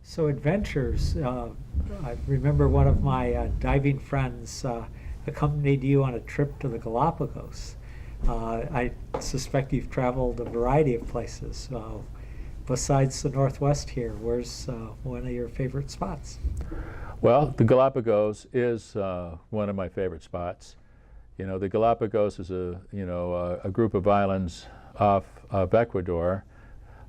So adventures. I remember one of my diving friends accompanied you on a trip to the Galapagos. I suspect you've traveled a variety of places. Besides the Northwest here, where's one of your favorite spots? Well, the Galapagos is one of my favorite spots. You know, the Galapagos is a group of islands off of Ecuador,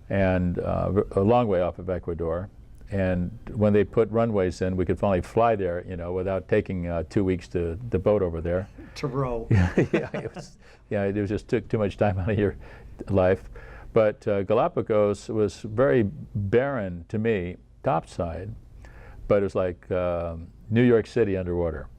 and a long way off of Ecuador. And when they put runways in, we could finally fly there, without taking 2 weeks to the boat over there. To row. It just took too much time out of your life. But Galapagos was very barren to me, topside, but it was like New York City underwater.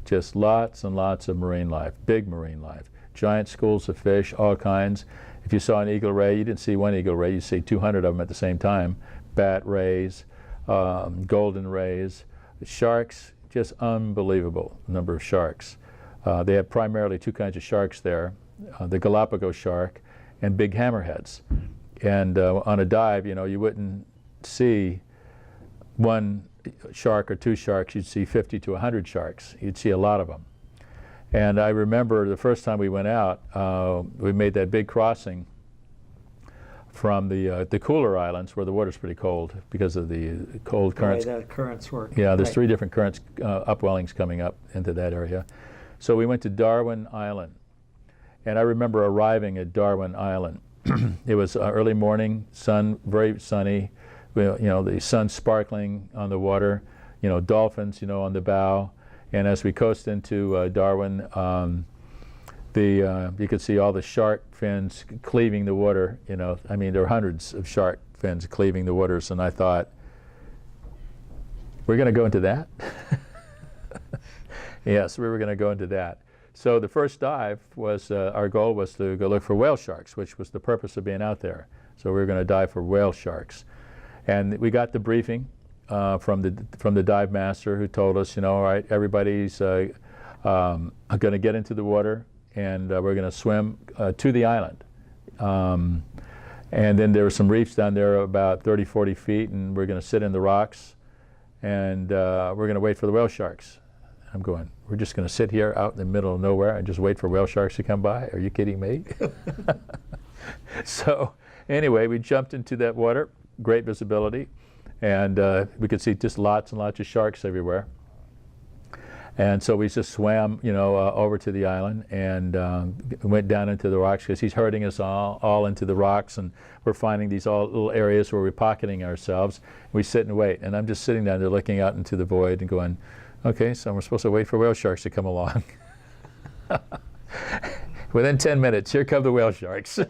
Just lots and lots of marine life, big marine life, giant schools of fish, all kinds. If you saw an eagle ray, you didn't see one eagle ray, you see 200 of them at the same time. Bat rays, golden rays, sharks, just unbelievable number of sharks. They have primarily two kinds of sharks there, the Galapagos shark and big hammerheads. And on a dive, you wouldn't see one shark or two sharks, you'd see 50 to 100 sharks. You'd see a lot of them. And I remember the first time we went out, we made that big crossing from the cooler islands where the water's pretty cold because of the cold currents. The way the currents work. Yeah, there's right. 3 different currents, upwellings coming up into that area. So we went to Darwin Island. And I remember arriving at Darwin Island. It was early morning, sun, very sunny, the sun sparkling on the water, dolphins, on the bow. And as we coasted into Darwin, you could see all the shark fins cleaving the water, I mean, there were hundreds of shark fins cleaving the waters, and I thought, we're going to go into that? Yes, we were going to go into that. So the first dive was, our goal was to go look for whale sharks, which was the purpose of being out there. So we were going to dive for whale sharks. And we got the briefing from the dive master, who told us, all right, everybody's going to get into the water, and we're going to swim to the island. And then there were some reefs down there about 30, 40 feet, and we're going to sit in the rocks, and we're going to wait for the whale sharks. I'm going, we're just going to sit here out in the middle of nowhere and just wait for whale sharks to come by? Are you kidding me? So anyway, we jumped into that water, great visibility, and we could see just lots and lots of sharks everywhere. And so we just swam, over to the island and went down into the rocks because he's herding us all into the rocks, and we're finding these little areas where we're pocketing ourselves. We sit and wait, and I'm just sitting down there looking out into the void and going, okay, so we're supposed to wait for whale sharks to come along. Within 10 minutes, here come the whale sharks.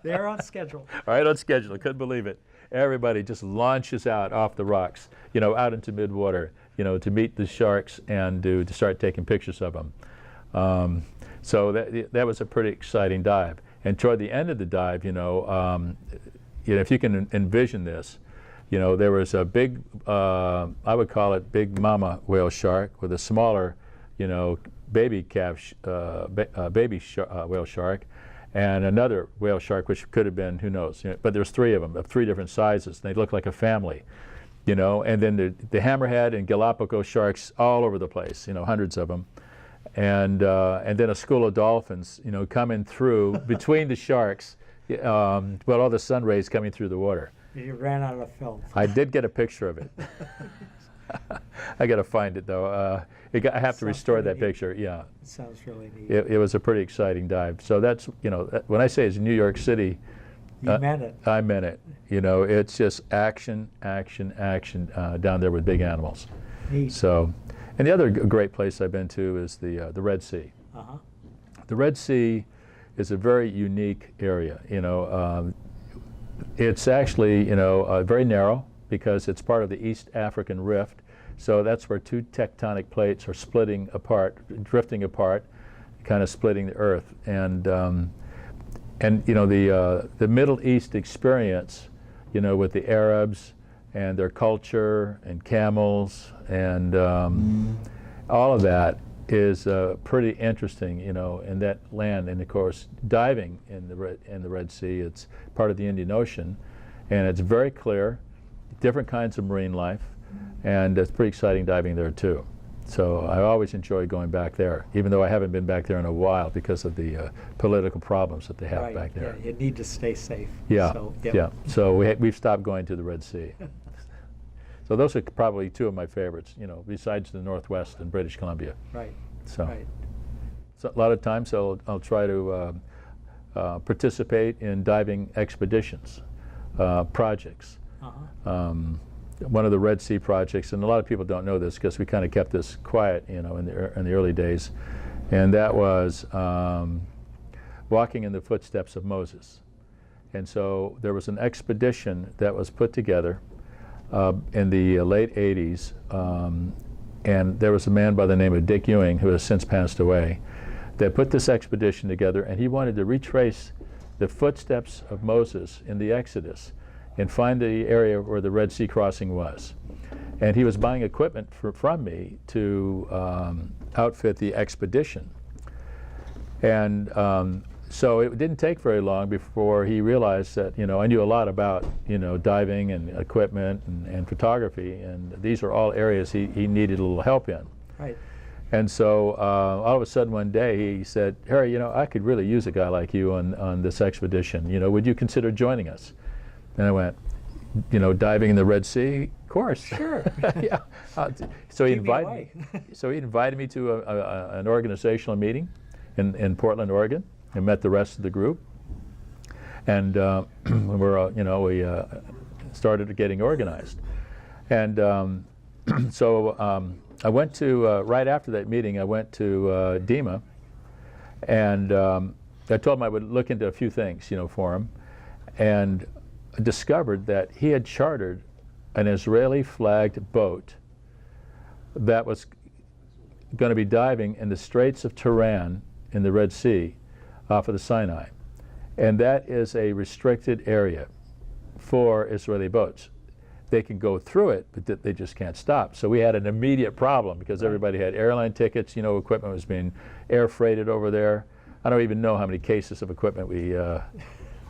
They're on schedule. Right on schedule. I couldn't believe it. Everybody just launches out off the rocks, out into mid-water, to meet the sharks and to start taking pictures of them. So that was a pretty exciting dive. And toward the end of the dive, if you can envision this, there was a big, I would call it big mama whale shark with a smaller, baby calf, whale shark, and another whale shark, which could have been, who knows, but there's 3 of them, of 3 different sizes. They look like a family, and then the hammerhead and Galapagos sharks all over the place, hundreds of them. And then a school of dolphins, coming through between the sharks, all the sun rays coming through the water. You ran out of film. I did get a picture of it. I got to find it, though. I have to restore that picture. Yeah. It sounds really neat. It was a pretty exciting dive. So that's, when I say it's New York City, you meant it. I meant it. It's just action, action, action down there with big animals. Neat. So, and the other great place I've been to is the Red Sea. Uh-huh. The Red Sea is a very unique area. It's actually, very narrow because it's part of the East African Rift. So that's where 2 tectonic plates are splitting apart, drifting apart, kind of splitting the Earth. And the Middle East experience, with the Arabs and their culture and camels and all of that is pretty interesting, in that land. And of course, diving in the Red Sea, it's part of the Indian Ocean, and it's very clear. different kinds of marine life, and it's pretty exciting diving there too. So I always enjoy going back there, even though I haven't been back there in a while because of the political problems that they have Right, back there. yeah, you need to stay safe. Yeah, So, yeah. So we've stopped going to the Red Sea. So those are probably two of my favorites, you know, besides the Northwest and British Columbia. Right, So, right. so a lot of times I'll try to participate in diving expeditions, projects. Uh-huh. One of the Red Sea projects, and a lot of people don't know this because we kind of kept this quiet, you know, in the early days, and that was walking in the footsteps of Moses. And so there was an expedition that was put together in the late 80s, and there was a man by the name of Dick Ewing, who has since passed away, that put this expedition together, and he wanted to retrace the footsteps of Moses in the Exodus and find the area where the Red Sea crossing was. And he was buying equipment from me to outfit the expedition. And so it didn't take very long before he realized that, you know, I knew a lot about, you know, diving and equipment and photography, and these are all areas he needed a little help in. Right. And so all of a sudden one day he said, Harry, you know, I could really use a guy like you on this expedition. You know, would you consider joining us? And I went, you know, diving in the Red Sea? Of course. Sure. Yeah. So he Keep me away. invited me to an organizational meeting in Portland, Oregon, and met the rest of the group. And we started getting organized. And so I went to, right after that meeting, I went to DEMA, and I told him I would look into a few things, you know, for him, and discovered that he had chartered an Israeli flagged boat that was going to be diving in the Straits of Tiran in the Red Sea off of the Sinai. And that is a restricted area for Israeli boats. They can go through it, but they just can't stop. So we had an immediate problem because everybody had airline tickets, you know, equipment was being air freighted over there. I don't even know how many cases of equipment we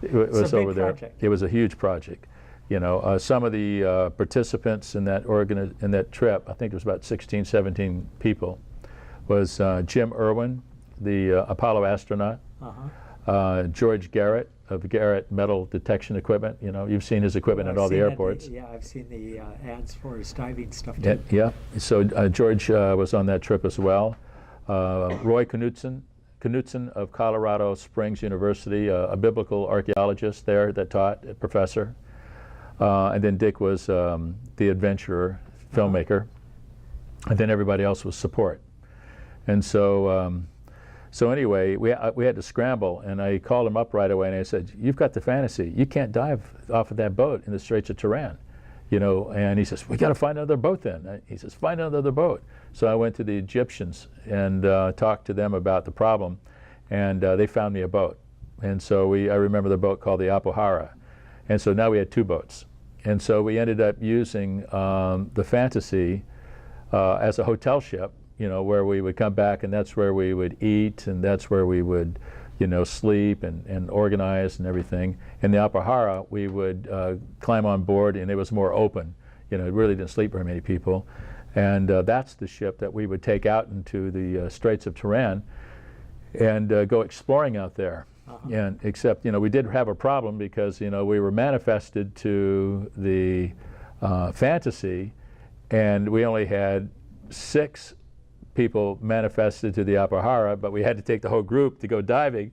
it was over there. It was a huge project. You know, some of the participants in that trip, I think there was about 16, 17 people, was Jim Irwin, the Apollo astronaut, George Garrett of Garrett Metal Detection Equipment. You know, you've seen his equipment at all the airports. Yeah, I've seen the ads for his diving stuff too. Yeah. So George was on that trip as well. Roy Knutson of Colorado Springs University, a biblical archaeologist there that taught, a professor. And then Dick was the adventurer, filmmaker. And then everybody else was support. And so anyway, we had to scramble, and I called him up right away, and I said, "You've got the fantasy. You can't dive off of that boat in the Straits of Tiran." You know, and he says, "We got to find another boat then." He says, "Find another boat." So I went to the Egyptians and talked to them about the problem, and they found me a boat. And so I remember the boat called the Apohara. And so now we had two boats. And so we ended up using the Fantasy as a hotel ship, you know, where we would come back, and that's where we would eat, and that's where we would, you know, sleep and organize and everything. In the Apohara, we would climb on board, and it was more open. You know, it really didn't sleep very many people. And that's the ship that we would take out into the Straits of Tiran and go exploring out there. And except, you know, we did have a problem because, you know, we were manifested to the Fantasy, and we only had 6 people manifested to the Apohara, but we had to take the whole group to go diving,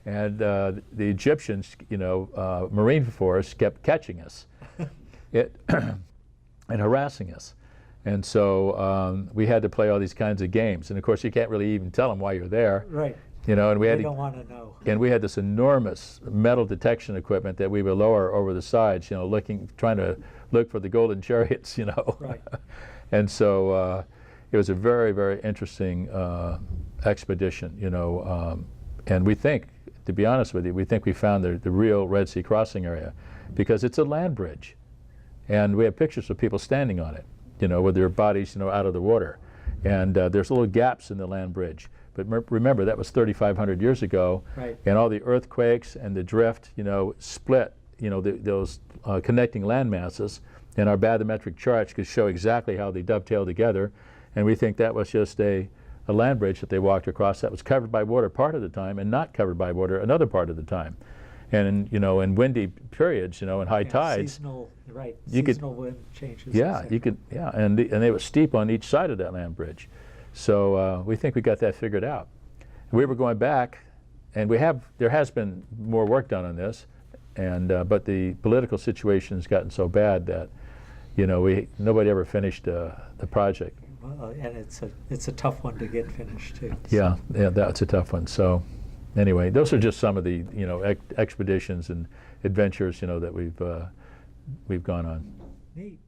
and the Egyptians, you know, Marine Force kept catching us and harassing us. And so we had to play all these kinds of games, and of course you can't really even tell them why you're there. Right. You know, and we had don't want to know. And we had this enormous metal detection equipment that we would lower over the sides, you know, trying to look for the golden chariots, you know. Right. And so it was a very, very interesting expedition, you know. And we think, to be honest with you, we think we found the real Red Sea crossing area because it's a land bridge. And we have pictures of people standing on it, you know, with their bodies, you know, out of the water. And there's little gaps in the land bridge. But remember, that was 3,500 years ago, right. And all the earthquakes and the drift, you know, split, you know, those connecting land masses, And our bathymetric charts could show exactly how they dovetail together. And we think that was just a land bridge that they walked across that was covered by water part of the time and not covered by water another part of the time. And in windy periods, in high tides, seasonal, right? You Seasonal wind changes. yeah, etc. you could, yeah, and they were steep on each side of that land bridge. So we think we got that figured out. We were going back, and there has been more work done on this, and but the political situation has gotten so bad that nobody ever finished the project. Well, and it's a tough one to get finished too. Yeah, that's a tough one. So anyway, those are just some of the expeditions and adventures that we've gone on. Neat.